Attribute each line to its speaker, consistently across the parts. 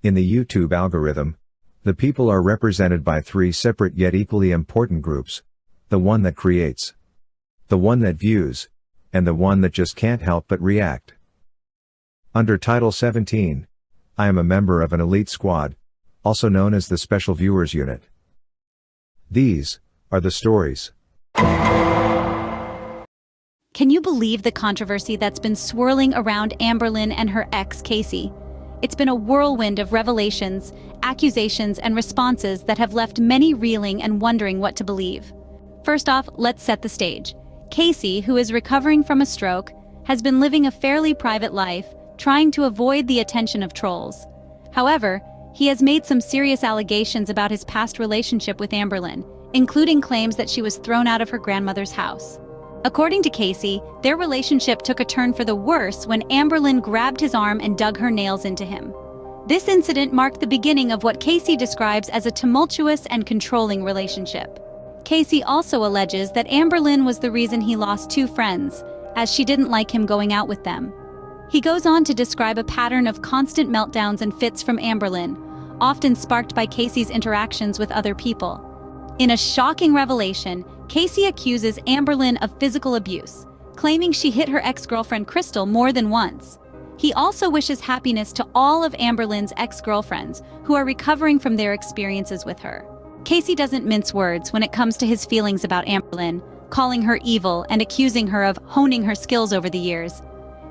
Speaker 1: In the YouTube algorithm, the people are represented by three separate yet equally important groups: the one that creates, the one that views, and the one that just can't help but react. Under Title 17, I am a member of an elite squad, also known as the Special Viewers Unit. These are the stories.
Speaker 2: Can you believe the controversy that's been swirling around Amberlynn and her ex, Casey? It's been a whirlwind of revelations, accusations, and responses that have left many reeling and wondering what to believe. First off, let's set the stage. Casey, who is recovering from a stroke, has been living a fairly private life, trying to avoid the attention of trolls. However, he has made some serious allegations about his past relationship with Amberlynn, including claims that she was thrown out of her grandmother's house. According to Casey, their relationship took a turn for the worse when Amberlynn grabbed his arm and dug her nails into him. This incident marked the beginning of what Casey describes as a tumultuous and controlling relationship. Casey also alleges that Amberlynn was the reason he lost two friends, as she didn't like him going out with them. He goes on to describe a pattern of constant meltdowns and fits from Amberlynn, often sparked by Casey's interactions with other people. In a shocking revelation, Casey accuses Amberlynn of physical abuse, claiming she hit her ex-girlfriend Crystal more than once. He also wishes happiness to all of Amberlynn's ex-girlfriends who are recovering from their experiences with her. Casey doesn't mince words when it comes to his feelings about Amberlynn, calling her evil and accusing her of honing her skills over the years.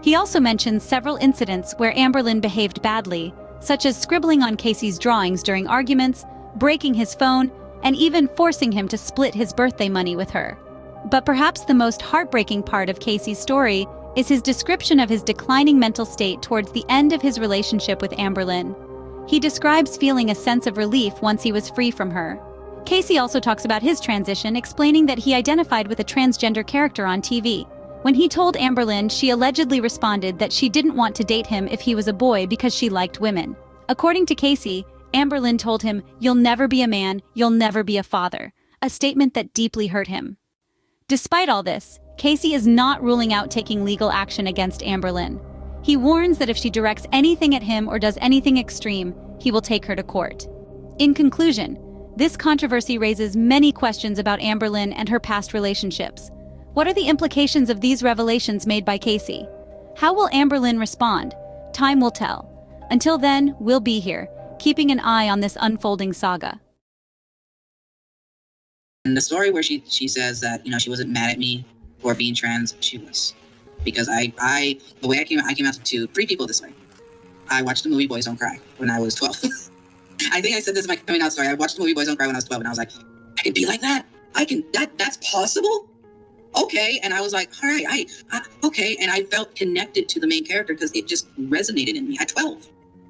Speaker 2: He also mentions several incidents where Amberlynn behaved badly, such as scribbling on Casey's drawings during arguments, breaking his phone, and even forcing him to split his birthday money with her. But perhaps the most heartbreaking part of Casey's story is his description of his declining mental state towards the end of his relationship with Amberlynn. He describes feeling a sense of relief once he was free from her. Casey also talks about his transition, explaining that he identified with a transgender character on TV. When he told Amberlynn, she allegedly responded that she didn't want to date him if he was a boy because she liked women. According to Casey, Amberlynn told him, "You'll never be a man, you'll never be a father," a statement that deeply hurt him. Despite all this, Casey is not ruling out taking legal action against Amberlynn. He warns that if she directs anything at him or does anything extreme, he will take her to court. In conclusion, this controversy raises many questions about Amberlynn and her past relationships. What are the implications of these revelations made by Casey? How will Amberlynn respond? Time will tell. Until then, we'll be here, keeping an eye on this unfolding saga.
Speaker 3: And the story where she says that, she wasn't mad at me for being trans, she was. Because the way I came out to three people this way. I watched the movie Boys Don't Cry when I was 12. I think I said this in my coming out story. I watched the movie Boys Don't Cry when I was 12, and I was like, I can be like that. That's possible? Okay. And I was like, all right, okay. And I felt connected to the main character because it just resonated in me at 12.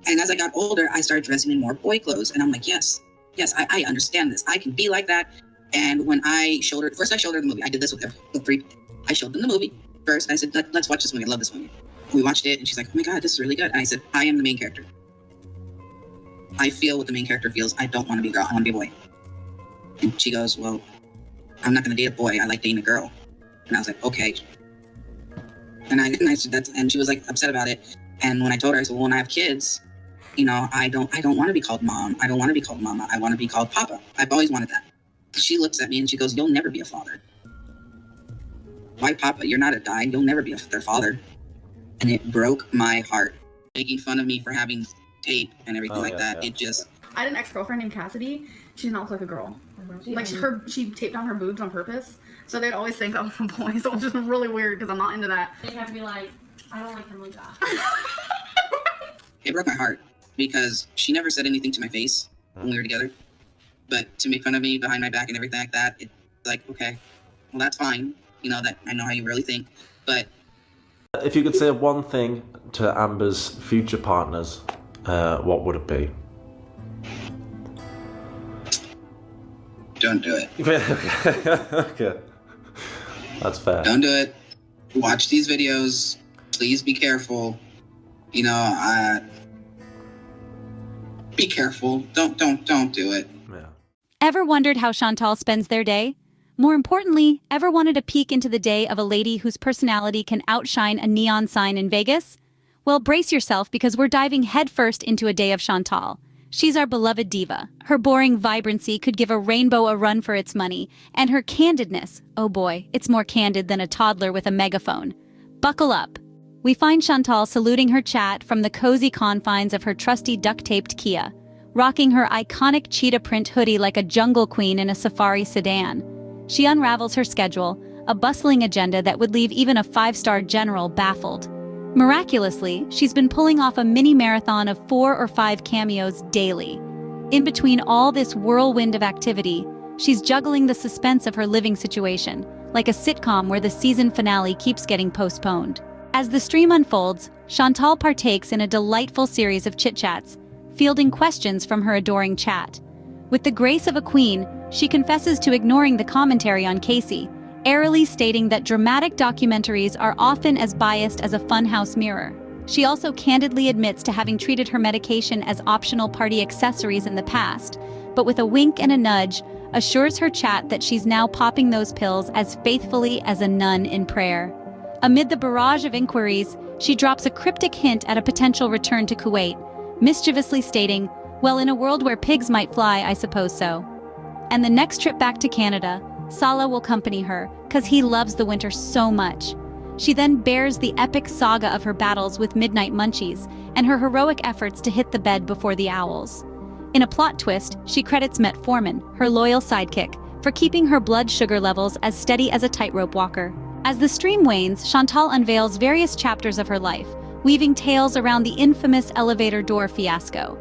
Speaker 3: And as I got older, I started dressing in more boy clothes. And I'm like, yes, I understand this. I can be like that. And when I showed her the movie. I did this with the three. I showed them the movie first. I said, let's watch this movie. I love this movie. We watched it, and she's like, oh my God, this is really good. And I said, I am the main character. I feel what the main character feels. I don't want to be a girl. I want to be a boy. And she goes, well, I'm not going to date a boy. I like dating a girl. And I was like, okay. And I said that, and she was like upset about it. And when I told her, I said, well, when I have kids, I don't want to be called mom. I don't want to be called mama. I want to be called papa. I've always wanted that. She looks at me and she goes, you'll never be a father. Why papa? You're not a guy. You'll never be their father. And it broke my heart. Making fun of me for having tape and everything that. Yeah. It just...
Speaker 4: I had an ex-girlfriend named Cassidy. She did not look like a girl. Like she taped on her boobs on purpose. So they'd always think I was a boy. So it was just really weird because I'm not into that.
Speaker 5: You have to be like, I don't like him like that.
Speaker 3: It broke my heart because she never said anything to my face when we were together. But to make fun of me behind my back and everything like that, it's like, okay, well, that's fine. That I know how you really think. But
Speaker 6: if you could say one thing to Amber's future partners, what would it be?
Speaker 3: Don't do it.
Speaker 6: Okay. That's fair.
Speaker 3: Don't do it. Watch these videos. Please be careful. Be careful. Don't do it.
Speaker 6: Yeah.
Speaker 2: Ever wondered how Chantal spends their day? More importantly, ever wanted a peek into the day of a lady whose personality can outshine a neon sign in Vegas? Well, brace yourself because we're diving headfirst into a day of Chantal. She's our beloved diva. Her boring vibrancy could give a rainbow a run for its money, and her candidness, oh boy, it's more candid than a toddler with a megaphone. Buckle up. We find Chantal saluting her chat from the cozy confines of her trusty duct-taped Kia, rocking her iconic cheetah print hoodie like a jungle queen in a safari sedan. She unravels her schedule, a bustling agenda that would leave even a five-star general baffled. Miraculously, she's been pulling off a mini marathon of 4 or 5 cameos daily. In between all this whirlwind of activity, she's juggling the suspense of her living situation, like a sitcom where the season finale keeps getting postponed. As the stream unfolds, Chantal partakes in a delightful series of chit-chats, fielding questions from her adoring chat. With the grace of a queen, she confesses to ignoring the commentary on Casey, airily stating that dramatic documentaries are often as biased as a funhouse mirror. She also candidly admits to having treated her medication as optional party accessories in the past, but with a wink and a nudge, assures her chat that she's now popping those pills as faithfully as a nun in prayer. Amid the barrage of inquiries, she drops a cryptic hint at a potential return to Kuwait, mischievously stating, "Well, in a world where pigs might fly, I suppose so." And the next trip back to Canada, Salah will accompany her, cause he loves the winter so much. She then bears the epic saga of her battles with midnight munchies and her heroic efforts to hit the bed before the owls. In a plot twist, she credits Metformin, her loyal sidekick, for keeping her blood sugar levels as steady as a tightrope walker. As the stream wanes, Chantal unveils various chapters of her life, weaving tales around the infamous elevator door fiasco.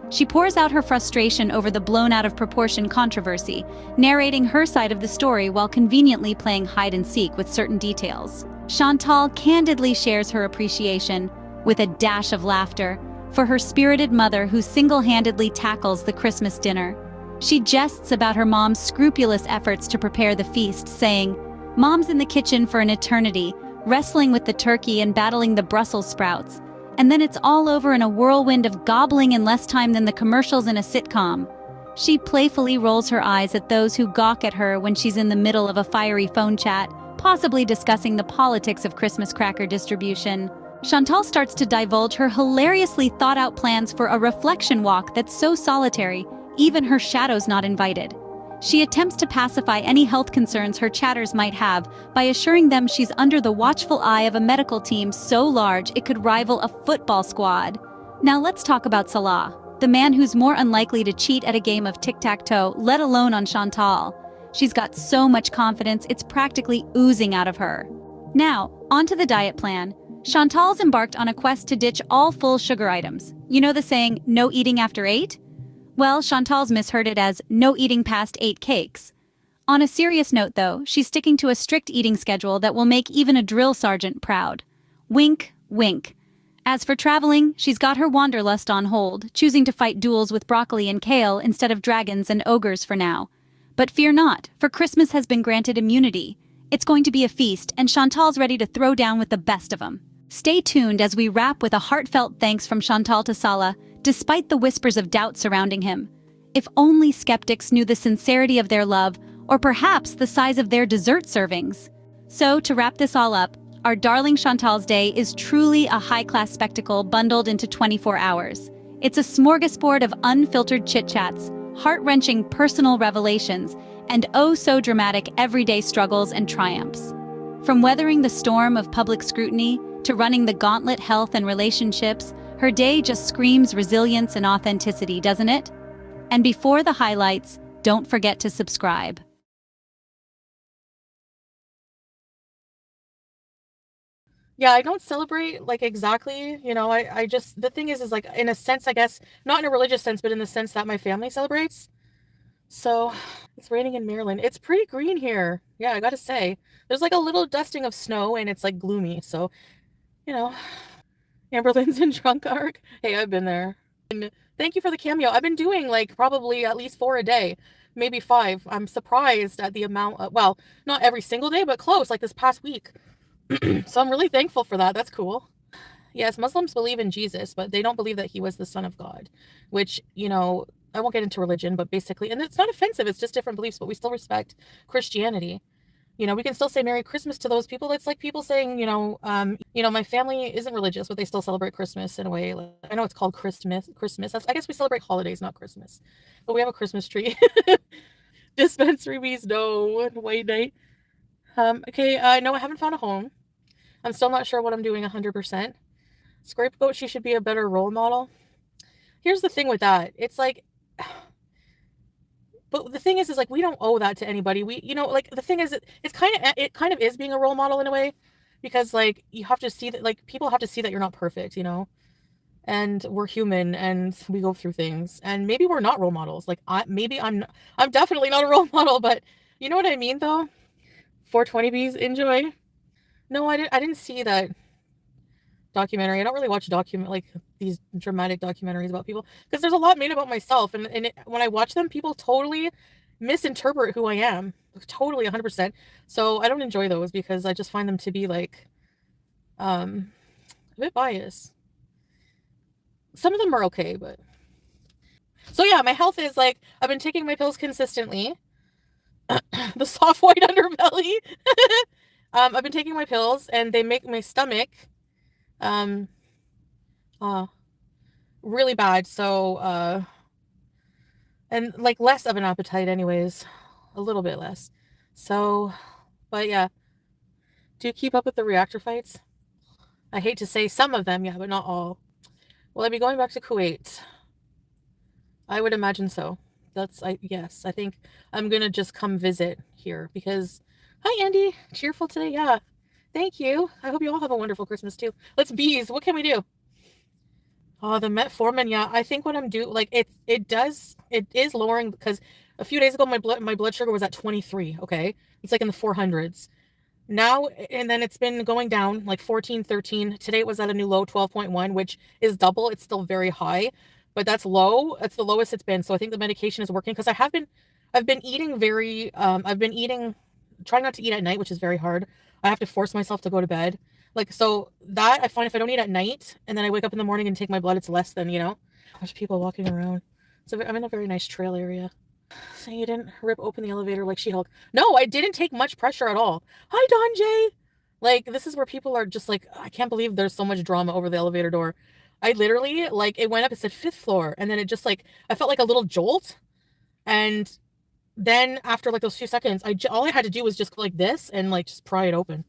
Speaker 2: She pours out her frustration over the blown-out-of-proportion controversy, narrating her side of the story while conveniently playing hide-and-seek with certain details. Chantal candidly shares her appreciation, with a dash of laughter, for her spirited mother who single-handedly tackles the Christmas dinner. She jests about her mom's scrupulous efforts to prepare the feast, saying, "Mom's in the kitchen for an eternity, wrestling with the turkey and battling the Brussels sprouts. And then it's all over in a whirlwind of gobbling in less time than the commercials in a sitcom." She playfully rolls her eyes at those who gawk at her when she's in the middle of a fiery phone chat, possibly discussing the politics of Christmas cracker distribution. Chantal starts to divulge her hilariously thought-out plans for a reflection walk that's so solitary, even her shadow's not invited. She attempts to pacify any health concerns her chatters might have by assuring them she's under the watchful eye of a medical team so large it could rival a football squad. Now let's talk about Salah, the man who's more unlikely to cheat at a game of tic-tac-toe, let alone on Chantal. She's got so much confidence, it's practically oozing out of her. Now, onto the diet plan. Chantal's embarked on a quest to ditch all full sugar items. You know the saying, no eating after 8? Well, Chantal's misheard it as no eating past 8 cakes. On a serious note, though, she's sticking to a strict eating schedule that will make even a drill sergeant proud. Wink, wink. As for traveling, she's got her wanderlust on hold, choosing to fight duels with broccoli and kale instead of dragons and ogres for now. But fear not, for Christmas has been granted immunity. It's going to be a feast, and Chantal's ready to throw down with the best of them. Stay tuned as we wrap with a heartfelt thanks from Chantal to Salah, despite the whispers of doubt surrounding him. If only skeptics knew the sincerity of their love, or perhaps the size of their dessert servings. So, to wrap this all up, our darling Chantal's day is truly a high-class spectacle bundled into 24 hours. It's a smorgasbord of unfiltered chit-chats, heart-wrenching personal revelations, and oh-so-dramatic everyday struggles and triumphs. From weathering the storm of public scrutiny to running the gauntlet health and relationships, her day just screams resilience and authenticity, doesn't it? And before the highlights, don't forget to subscribe.
Speaker 7: Yeah, I don't celebrate like exactly, I just, the thing is like, in a sense, I guess, not in a religious sense, but in the sense that my family celebrates. So it's raining in Maryland. It's pretty green here. Yeah, I gotta say. There's like a little dusting of snow and it's like gloomy. So, Amberlynn's in drunk arc. Hey, I've been there. And thank you for the cameo. I've been doing like probably at least 4 a day, maybe 5. I'm surprised at the amount of, well, not every single day, but close, like this past week. So I'm really thankful for that. That's cool. Yes, Muslims believe in Jesus, but they don't believe that he was the son of God, which, I won't get into religion, but basically, and it's not offensive, it's just different beliefs, but we still respect Christianity. You know, we can still say Merry Christmas to those people. It's like people saying, my family isn't religious, but they still celebrate Christmas in a way. Like, I know it's called Christmas. I guess we celebrate holidays, not Christmas. But we have a Christmas tree. Dispensary bees, no. White night. Okay, no, I haven't found a home. I'm still not sure what I'm doing 100%. Scapegoat, she should be a better role model. Here's the thing with that. It's like, but the thing is like, we don't owe that to anybody. The thing is, it kind of is being a role model in a way, because like, you have to see that, like, people have to see that you're not perfect, and we're human and we go through things, and maybe we're not role models. Like, I'm definitely not a role model, but you know what I mean though? 420 bees, enjoy. No, I didn't see that documentary. I don't really watch these dramatic documentaries about people, because there's a lot made about myself, and when I watch them, people totally misinterpret who I am, totally 100%. So I don't enjoy those, because I just find them to be like a bit biased. Some of them are okay, but so yeah, my health is like, I've been taking my pills consistently. The soft white underbelly. I've been taking my pills, and they make my stomach really bad. So and like less of an appetite anyways, a little bit less. So, but yeah, do you keep up with the reactor fights? I hate to say some of them, yeah, but not all. Will I be going back to Kuwait? I would imagine so. Yes, I think I'm gonna just come visit here, because hi Andy, cheerful today. Yeah, thank you. I hope you all have a wonderful Christmas too. Let's bees. What can we do? Oh, the metformin. Yeah, I think what I'm doing, like, it is lowering, because a few days ago my blood sugar was at 23. Okay, it's like in the 400s now, and then it's been going down like 14, 13. Today it was at a new low, 12.1, which is double. It's still very high, but that's low. It's the lowest it's been. So I think the medication is working, because I've been eating trying not to eat at night, which is very hard. I have to force myself to go to bed. Like, so that I find, if I don't eat at night and then I wake up in the morning and take my blood, it's less than, there's people walking around. So I'm in a very nice trail area. So you didn't rip open the elevator like She-Hulk. No, I didn't take much pressure at all. Hi, Don J. Like, this is where people are just like, I can't believe there's so much drama over the elevator door. I literally, like, it went up, it said 5th floor. And then it just like, I felt like a little jolt. And then after like those few seconds, all I had to do was just go like this and like just pry it open.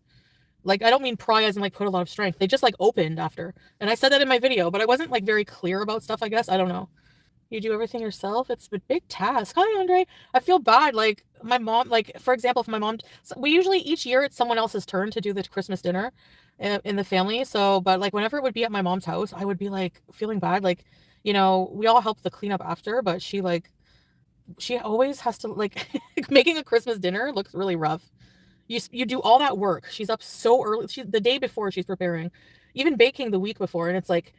Speaker 7: Like, I don't mean pry as in like put a lot of strength. They just like opened after. And I said that in my video, but I wasn't like very clear about stuff, I guess. I don't know. You do everything yourself? It's a big task. Hi, Andre. I feel bad. Like, my mom, like, for example, if my mom, we usually each year it's someone else's turn to do the Christmas dinner in the family. So, but like, whenever it would be at my mom's house, I would be like feeling bad. Like, we all help the cleanup after, but she always has to like, making a Christmas dinner looks really rough. You do all that work. She's up so early. The day before she's preparing, even baking the week before. And it's like,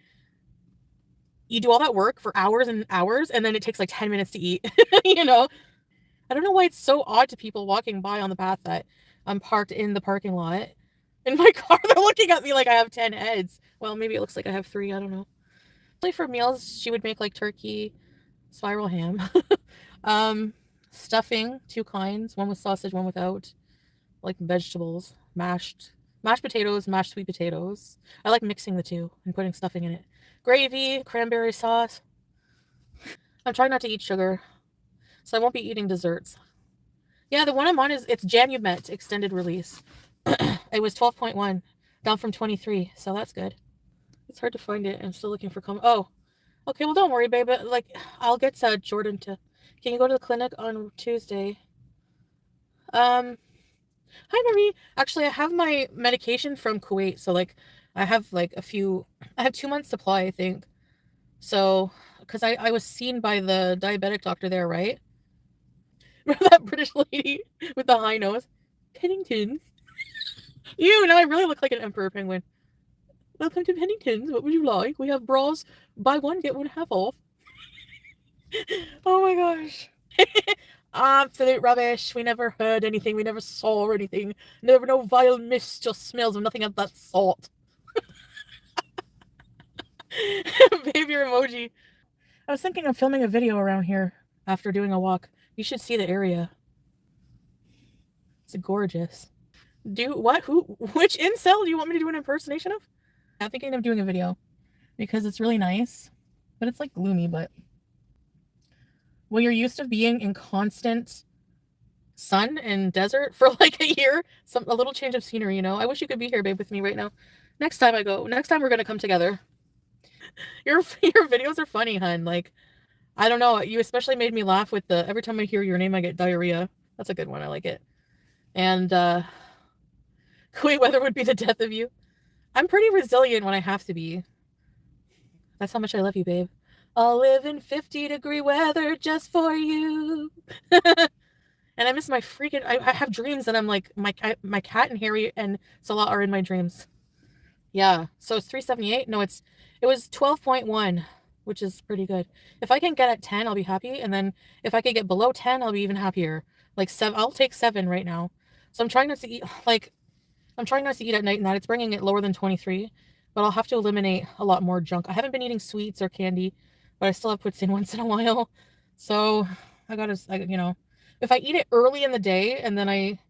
Speaker 7: you do all that work for hours and hours, and then it takes like 10 minutes to eat, I don't know why it's so odd to people walking by on the path that I'm parked in the parking lot. In my car, they're looking at me like I have 10 heads. Well, maybe it looks like I have 3, I don't know. For meals, she would make like turkey, spiral ham, stuffing, 2 kinds, one with sausage, one without, like vegetables, mashed potatoes, mashed sweet potatoes. I like mixing the two and putting stuffing in it. Gravy, cranberry sauce. I'm trying not to eat sugar, so I won't be eating desserts. Yeah, the one I'm on it's Janumet extended release. It was 12.1, down from 23, so that's good. It's hard to find it. I'm still looking for Oh, okay, well, don't worry, babe. Like, I'll get Jordan to... Can you go to the clinic on Tuesday? Hi, Marie. Actually, I have my medication from Kuwait, so like, I have 2 months supply, I think. So, because I was seen by the diabetic doctor there, right? Remember that British lady with the high nose? Pennington's. Ew, now I really look like an emperor penguin. Welcome to Pennington's. What would you like? We have bras. Buy one, get one half off. Oh my gosh. Absolute rubbish. We never heard anything. We never saw anything. Never no vile mist, just smells of nothing of that sort. Behavior emoji. I was thinking of filming a video around here after doing a walk. You should see the area. It's gorgeous. Which incel do you want me to do an impersonation of? I'm thinking of doing a video because it's really nice, but it's like gloomy. But when you're used to being in constant sun and desert for like a year, a little change of scenery, you know. I wish you could be here, babe, with me right now. Next time we're gonna come together. Your videos are funny, hun. Like, I don't know, you especially made me laugh with the every time I hear your name I get diarrhea. That's a good one. I like it. And Kuwait weather would be the death of you. I'm pretty resilient when I have to be. That's how much I love you, babe. I'll live in 50-degree weather just for you. And I miss my freaking... I have dreams that I'm like... My cat and Harry and Salah are in my dreams. Yeah. So it's 378? No, it was 12.1, which is pretty good. If I can get at 10, I'll be happy. And then if I could get below 10, I'll be even happier. Like 7. I'll take 7 right now. So I'm trying not to eat... I'm trying not to eat at night, and that it's bringing it lower than 23. But I'll have to eliminate a lot more junk. I haven't been eating sweets or candy, but I still have puts in once in a while. So I gotta, you know, if I eat it early in the day and then I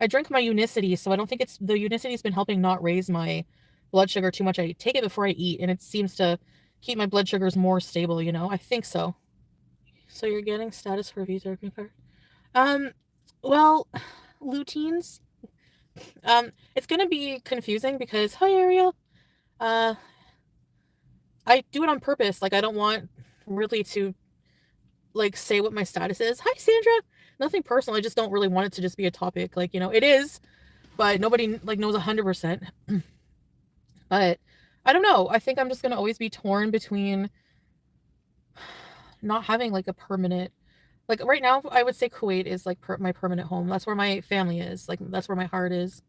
Speaker 7: drink my Unicity, so I don't think the Unicity's been helping not raise my blood sugar too much. I take it before I eat, and it seems to keep my blood sugars more stable, you know. I think so. So you're getting status for visa green card? Well, luteins. It's gonna be confusing because, hi Ariel. I do it on purpose. Like, I don't want really to like say what my status is. Hi Sandra. Nothing personal. I just don't really want it to just be a topic. Like, you know, it is, but nobody like knows 100%. But I don't know. I think I'm just gonna always be torn between not having like a permanent, like right now I would say Kuwait is like my permanent home. That's where my family is. Like, that's where my heart is.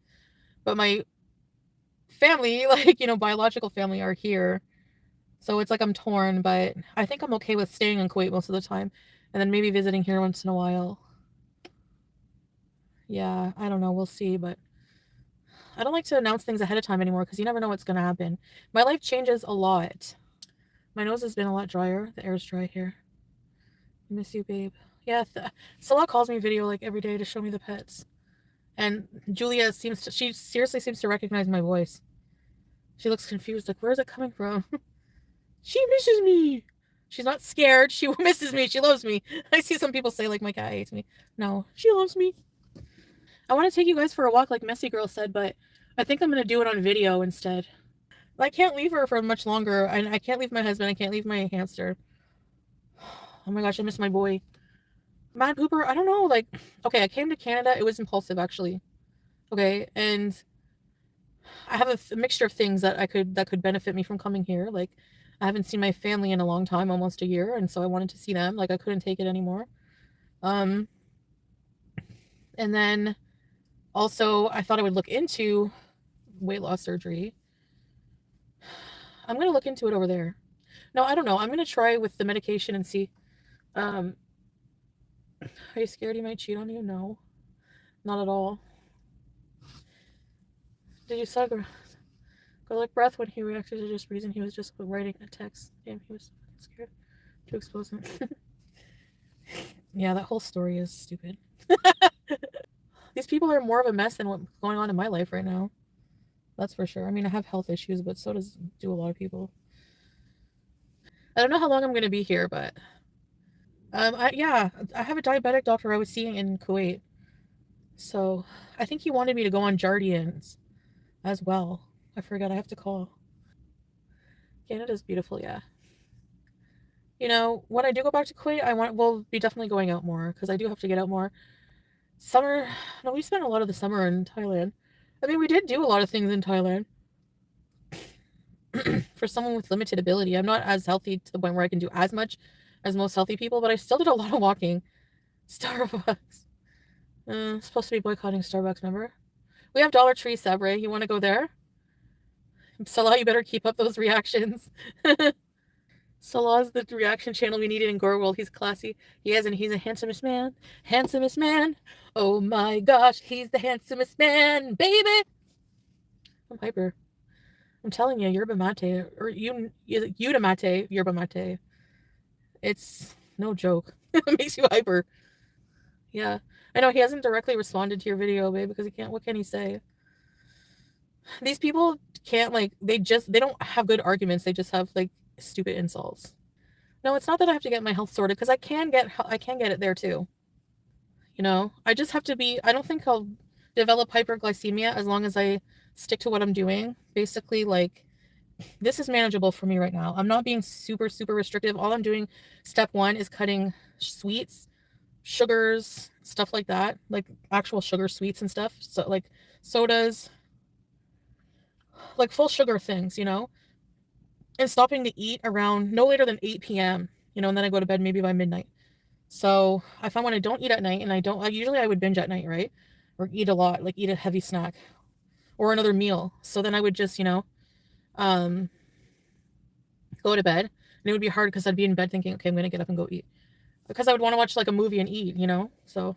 Speaker 7: But my family, like, you know, biological family are here. So it's like I'm torn, but I think I'm okay with staying in Kuwait most of the time and then maybe visiting here once in a while. Yeah, I don't know. We'll see, but I don't like to announce things ahead of time anymore because you never know what's going to happen. My life changes a lot. My nose has been a lot drier. The air's dry here. I miss you, babe. Yeah, Salah calls me video like every day to show me the pets. And Julia she seriously seems to recognize my voice. She looks confused, like, where is it coming from? She misses me. She's not scared. She misses me. She loves me. I see some people say, like, my cat hates me. No, she loves me. I want to take you guys for a walk, like Messy Girl said, but I think I'm going to do it on video instead. I can't leave her for much longer, and I can't leave my husband. I can't leave my hamster. Oh my gosh, I miss my boy. Mad Pooper, I don't know, like, okay, I came to Canada. It was impulsive, actually. Okay, and I have a mixture of things that could benefit me from coming here. Like, I haven't seen my family in a long time, almost a year, and so I wanted to see them. Like, I couldn't take it anymore. And then also I thought I would look into weight loss surgery. I'm going to look into it over there. No, I don't know. I'm going to try with the medication and see. Are you scared he might cheat on you? No, not at all. Did you saw garlic breath when he reacted to just reason he was just writing a text? Damn, he was scared to expose him. Yeah, that whole story is stupid. These people are more of a mess than what's going on in my life right now. That's for sure. I mean, I have health issues, but so do a lot of people. I don't know how long I'm going to be here, but I have a diabetic doctor I was seeing in Kuwait. So I think he wanted me to go on Jardians as well. I forgot, I have to call. Canada's beautiful, yeah. You know, when I do go back to Kuwait, we'll be definitely going out more because I do have to get out more. Summer, no, we spent a lot of the summer in Thailand. I mean, we did do a lot of things in Thailand. For someone with limited ability, I'm not as healthy to the point where I can do as much as most healthy people, but I still did a lot of walking. Starbucks. Supposed to be boycotting Starbucks, remember? We have Dollar Tree, Sabre. You want to go there? Salah, you better keep up those reactions. Salah's the reaction channel we needed in Gore World. He's classy. He's a handsomest man. Handsomest man. Oh my gosh, he's the handsomest man, baby. I'm hyper. I'm telling you, yerba mate, or Yuta mate, yerba mate. It's no joke. It makes you hyper. Yeah. I know he hasn't directly responded to your video, babe, because he can't. What can he say? These people can't, like, they don't have good arguments. They just have, like, stupid insults. No, it's not that I have to get my health sorted, because I can get it there too. You know, I just have to be, I don't think I'll develop hyperglycemia as long as I stick to what I'm doing. Basically, like, this is manageable for me right now. I'm not being super, super restrictive. All I'm doing, step 1, is cutting sweets, sugars, stuff like that, like actual sugar sweets and stuff. So, like, sodas, like full sugar things, you know, and stopping to eat around no later than 8 p.m., you know, and then I go to bed maybe by midnight. So I find when I don't eat at night, and usually I would binge at night, right? Or eat a lot, like eat a heavy snack or another meal. So then I would just, you know, go to bed, and it would be hard because I'd be in bed thinking, okay, I'm going to get up and go eat, because I would want to watch like a movie and eat, you know? So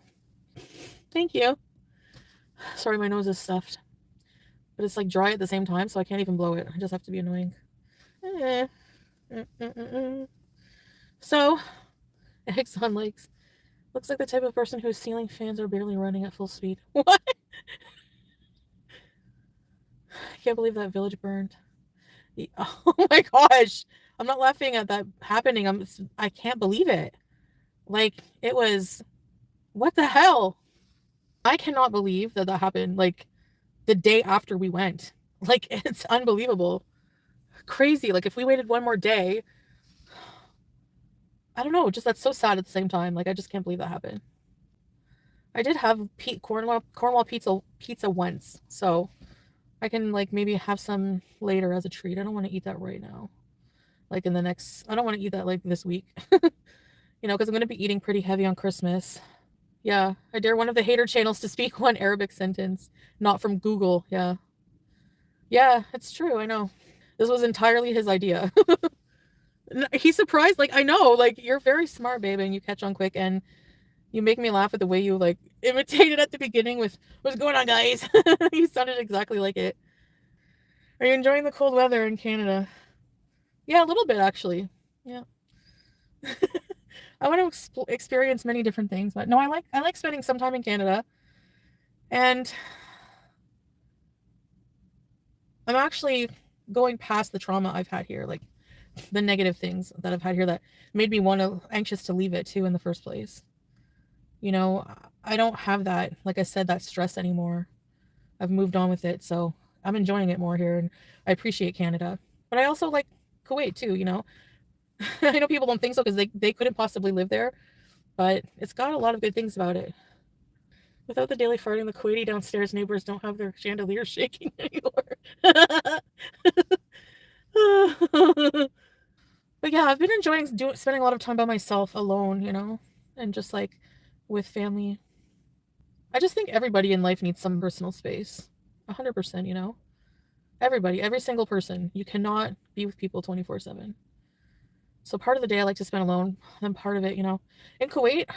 Speaker 7: thank you. Sorry, my nose is stuffed, but it's like dry at the same time, so I can't even blow it. I just have to be annoying. So, eggs on legs. Looks like the type of person whose ceiling fans are barely running at full speed. What? I can't believe that village burned. Oh my gosh. I'm not laughing at that happening. I can't believe it. Like, it was, what the hell? I cannot believe that happened, like, the day after we went. Like, it's unbelievable. Crazy. Like, if we waited one more day, I don't know, just that's so sad at the same time. Like, I just can't believe that happened. I did have Cornwall pizza once, so I can, like, maybe have some later as a treat. I don't want to eat that right now. Like, I don't want to eat that, like, this week. You know, because I'm going to be eating pretty heavy on Christmas. Yeah, I dare one of the hater channels to speak one Arabic sentence. Not from Google, yeah. Yeah, it's true, I know. This was entirely his idea. He's surprised, like, I know, like, you're very smart, babe, and you catch on quick, and you make me laugh at the way you, like, imitated at the beginning with, what's going on, guys? You sounded exactly like it. Are you enjoying the cold weather in Canada? Yeah, a little bit, actually. Yeah. I want to experience many different things, but no, I like spending some time in Canada, and I'm actually going past the trauma I've had here, like the negative things that I've had here that made me anxious to leave it too in the first place. You know, I don't have that, like I said, that stress anymore. I've moved on with it, so I'm enjoying it more here, and I appreciate Canada. But I also like Kuwait too, you know. I know people don't think so because they couldn't possibly live there, but it's got a lot of good things about it. Without the daily farting, the Kuwaiti downstairs neighbors don't have their chandeliers shaking anymore. But yeah, I've been enjoying spending a lot of time by myself alone, you know, and just like with family. I just think everybody in life needs some personal space. 100%, you know. Everybody, every single person. You cannot be with people 24/7. So part of the day I like to spend alone, then part of it, you know. In Kuwait,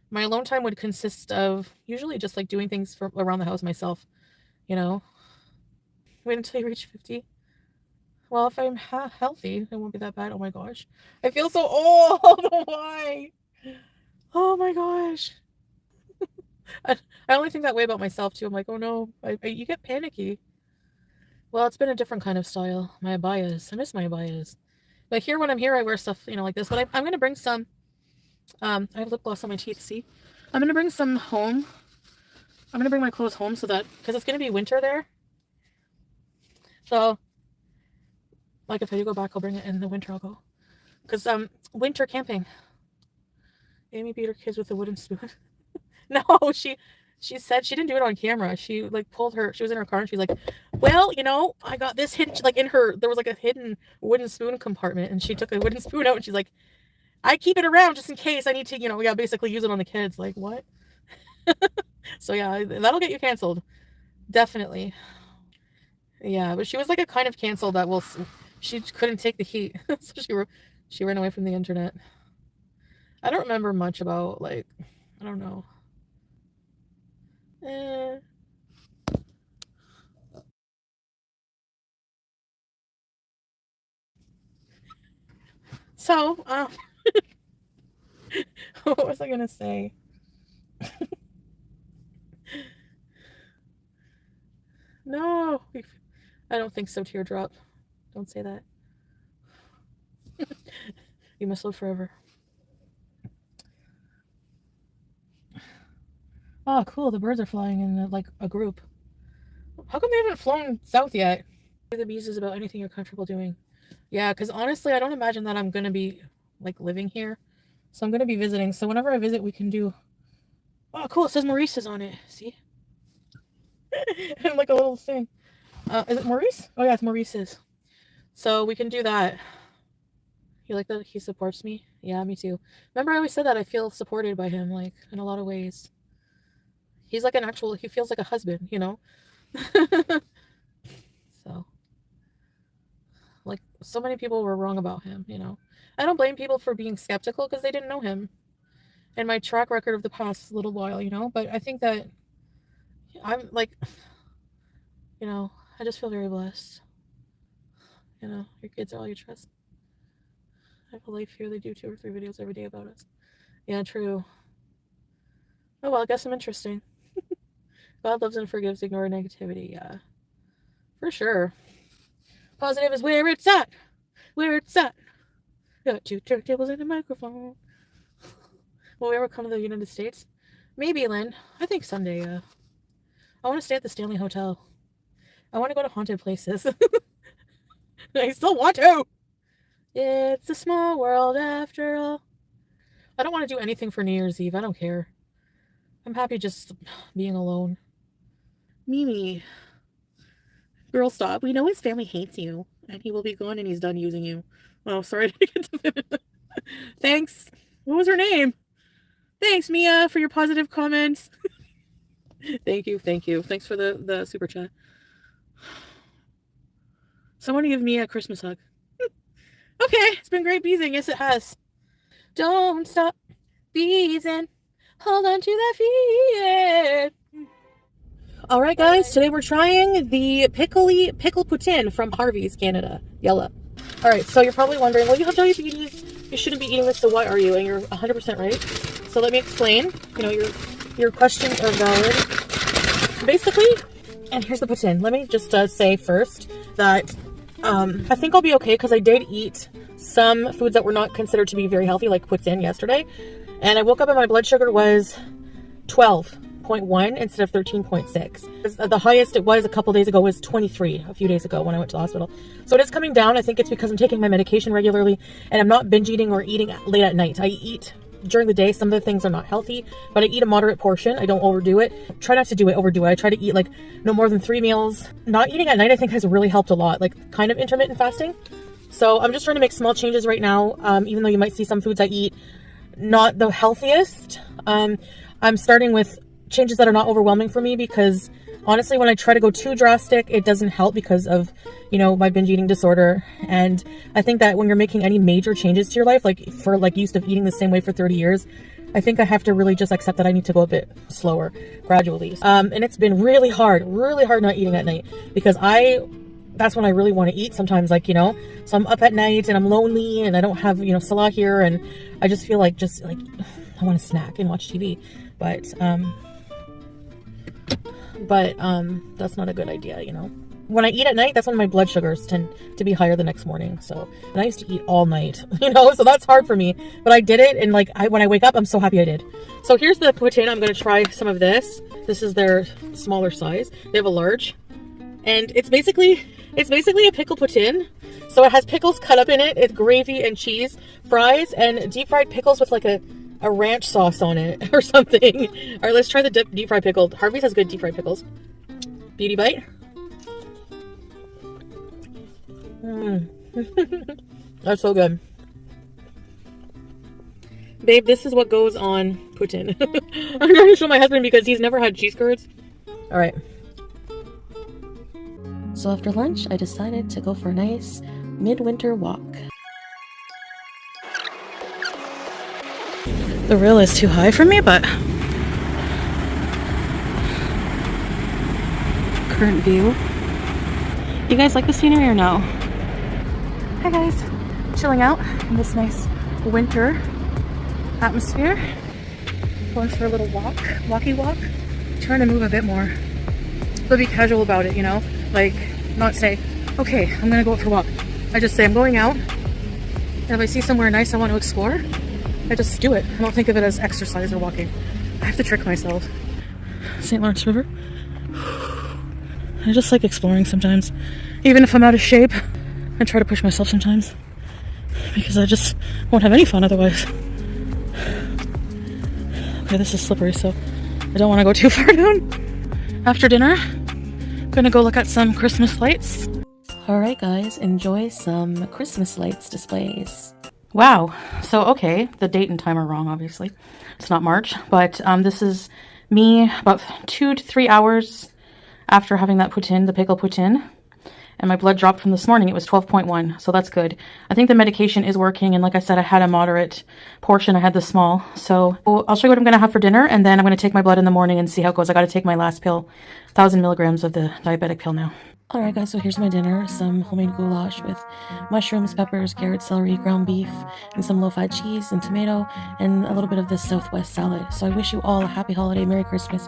Speaker 7: my alone time would consist of usually just like doing things around the house myself, you know. Wait until you reach 50. Well, if I'm healthy, it won't be that bad. Oh my gosh. I feel so old. Why? Oh my gosh. I only think that way about myself too. I'm like, oh no, you get panicky. Well, it's been a different kind of style. My abayas. I miss my abayas. But here, when I'm here, I wear stuff, you know, like this. But I'm going to bring some, I have lip gloss on my teeth, see? I'm going to bring some home. I'm going to bring my clothes home so that, because it's going to be winter there. So, like if I do go back, I'll bring it in the winter, I'll go. Because, winter camping. Amy beat her kids with a wooden spoon. No, she said she didn't do it on camera. She like she was in her car and she's like, well, you know, I got this hidden, like there was like a hidden wooden spoon compartment, and she took a wooden spoon out and she's like, I keep it around just in case I need to, you know, yeah, basically use it on the kids. Like, what? So yeah, that'll get you canceled. Definitely. Yeah, but she was like a kind of cancel that she couldn't take the heat. So she ran away from the internet. I don't remember much about, like, I don't know. So, what was I gonna say? No, I don't think so, Teardrop. Don't say that. You must live forever. Oh, cool. The birds are flying in like a group. How come they haven't flown south yet? The bees is about anything you're comfortable doing. Yeah, because honestly, I don't imagine that I'm going to be like living here. So I'm going to be visiting. So whenever I visit, we can do... Oh, cool. It says Maurice is on it. See? Like a little thing. Is it Maurice? Oh, yeah, it's Maurice's. So we can do that. You like that he supports me? Yeah, me too. Remember I always said that I feel supported by him, like, in a lot of ways. He's like an actual... He feels like a husband, you know? So... Like, so many people were wrong about him, you know? I don't blame people for being skeptical because they didn't know him. And my track record of the past little while, you know? But I think that I'm, like, you know, I just feel very blessed. You know, your kids are all you trust. I have a life here. They do 2 or 3 videos every day about us. Yeah, true. Oh, well, I guess I'm interesting. God loves and forgives, ignore negativity. Yeah, for sure. Positive is where it's at. Where it's at. Got 2 turntables and a microphone. Will we ever come to the United States? Maybe, Lynn. I think someday, I want to stay at the Stanley Hotel. I want to go to haunted places. I still want to. It's a small world after all. I don't want to do anything for New Year's Eve. I don't care. I'm happy just being alone. Mimi. Girl, stop. We know his family hates you. And he will be gone and he's done using you. Oh, sorry. I didn't get to finish. Thanks. What was her name? Thanks, Mia, for your positive comments. Thank you. Thank you. Thanks for the super chat. Someone give me a Christmas hug. Okay. It's been great beezing. Yes, it has. Don't stop beezing. Hold on to that feeling. All right, guys, today we're trying the pickle poutine from Harvey's, Canada. Yellow. All right, so you're probably wondering, well, you have diabetes, you shouldn't be eating this, so why are you? And you're 100% right. So let me explain. You know, your questions are valid. Basically, and here's the poutine. Let me just say first that I think I'll be okay because I did eat some foods that were not considered to be very healthy, like poutine yesterday. And I woke up and my blood sugar was 12.1 instead of 13.6. The highest it was a couple days ago was 23 a few days ago when I went to the hospital. So it is coming down. I think it's because I'm taking my medication regularly and I'm not binge eating or eating late at night. I eat during the day. Some of the things are not healthy, but I eat a moderate portion. I don't overdo it. Try not to overdo it. I try to eat like no more than 3 meals. Not eating at night I think has really helped a lot, like kind of intermittent fasting. So I'm just trying to make small changes right now. Even though you might see some foods I eat not the healthiest. I'm starting with changes that are not overwhelming for me because honestly, when I try to go too drastic, it doesn't help because of, you know, my binge eating disorder. And I think that when you're making any major changes to your life, like for like used to eating the same way for 30 years, I think I have to really just accept that I need to go a bit slower, gradually. And it's been really hard not eating at night because that's when I really want to eat sometimes, like, you know, so I'm up at night and I'm lonely and I don't have, you know, Salah here and I just feel like I want to snack and watch TV, but that's not a good idea, you know. When I eat at night, that's when my blood sugars tend to be higher the next morning. So, and I used to eat all night, you know, so that's hard for me, but I did it. And like, when I wake up, I'm so happy I did. So here's the poutine. I'm going to try some of this. This is their smaller size. They have a large and it's basically a pickle poutine. So it has pickles cut up in it. It's gravy and cheese, fries, and deep fried pickles with like a ranch sauce on it or something. All right, let's try the deep fried pickle. Harvey's has good deep fried pickles. Beauty bite. That's so good. Babe, this is what goes on poutine. I'm going to show my husband because he's never had cheese curds. All right. So after lunch, I decided to go for a nice midwinter walk. The rail is too high for me, but current view. You guys like the scenery or no? Hi guys, chilling out in this nice winter atmosphere. Going for a little walk. Trying to move a bit more. But be casual about it, you know? Like, not say, okay, I'm gonna go out for a walk. I just say I'm going out, and if I see somewhere nice I want to explore, I just do it. I don't think of it as exercise or walking. I have to trick myself. St. Lawrence River. I just like exploring sometimes. Even if I'm out of shape, I try to push myself sometimes. Because I just won't have any fun otherwise. Okay, this is slippery, so I don't want to go too far down. After dinner, I'm gonna go look at some Christmas lights. Alright guys, enjoy some Christmas lights displays. Wow, so okay, the date and time are wrong, obviously. It's not March, but this is me about 2 to 3 hours after having that poutine, the pickle poutine. And my blood dropped from this morning. It was 12.1, so that's good. I think the medication is working, and like I said, I had a moderate portion. I had the small. So I'll show you what I'm going to have for dinner, and then I'm going to take my blood in the morning and see how it goes. I got to take my last pill, 1,000 milligrams of the diabetic pill now. Alright guys, so here's my dinner. Some homemade goulash with mushrooms, peppers, carrots, celery, ground beef, and some low-fat cheese and tomato, and a little bit of this Southwest salad. So I wish you all a happy holiday, Merry Christmas.